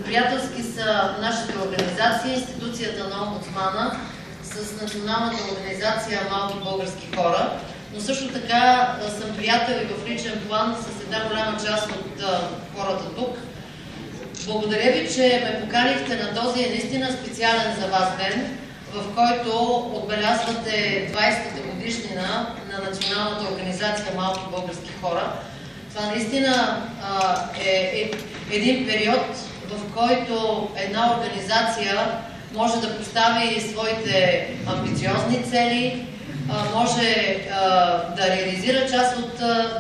Приятелски са нашата организация, институцията на омбудсмана с Националната организация Малки български хора, но също така съм приятел и в личен план с една голяма част от хората тук. Благодаря ви, че ме поканихте на този наистина специален за вас ден, в който отбелязвате 20-та годишнина на Националната организация Малки български хора. Това наистина е един период, в който една организация може да постави своите амбициозни цели, може да реализира част от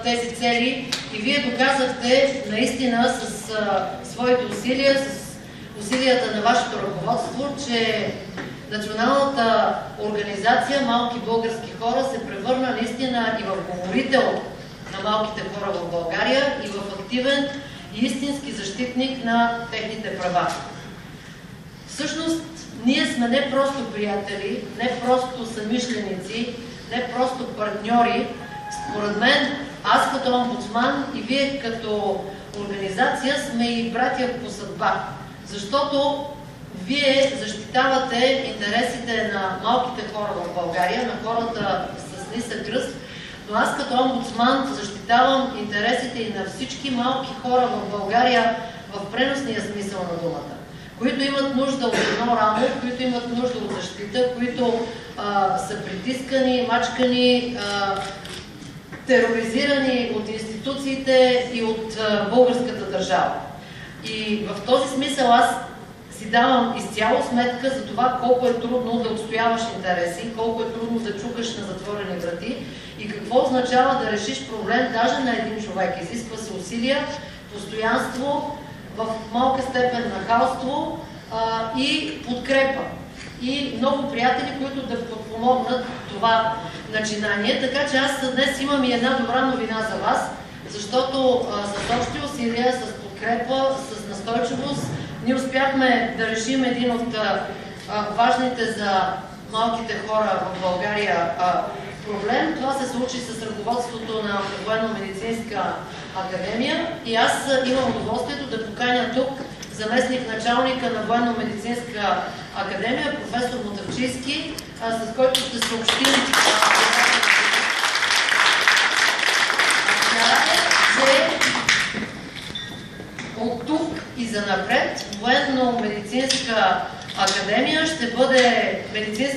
тези цели и вие доказахте наистина с своите усилия, с усилията на вашето ръководство, че Националната организация Малки български хора се превърна наистина и в говорител на малките хора в България и в активен и истински защитник на техните права. Всъщност, ние сме не просто приятели, не просто съмишленици, не просто партньори. Според мен, аз като омбудсман и вие като организация сме и братя по съдба, защото вие защитавате интересите на малките хора в България, на хората с нисък ръст, но аз като омбудсман защитавам интересите и на всички малки хора в България в преносния смисъл на думата, които имат нужда от едно рамо, които имат нужда от защита, които са притискани, мачкани, тероризирани от институциите и от българската държава. И в този смисъл аз си давам изцяло сметка за това колко е трудно да отстояваш интереси, колко е трудно да чукаш на затворени врати и какво означава да решиш проблем даже на един човек. Изисква се усилия, постоянство, в малка степен нахалство и подкрепа. И много приятели, които да подпомогнат това начинание. Така че аз днес имам и една добра новина за вас, защото с общи усилия, с подкрепа, с настойчивост, ние успяхме да решим един от важните за малките хора в България проблем. Това се случи с ръководството на Военно-медицинска академия и аз имам удоволствието да поканя тук заместник-началника на Военно-медицинска академия, професор Мутафчийски, с който ще съобщим, че от тук и занапред Военно-медицинска академия ще бъде медицинска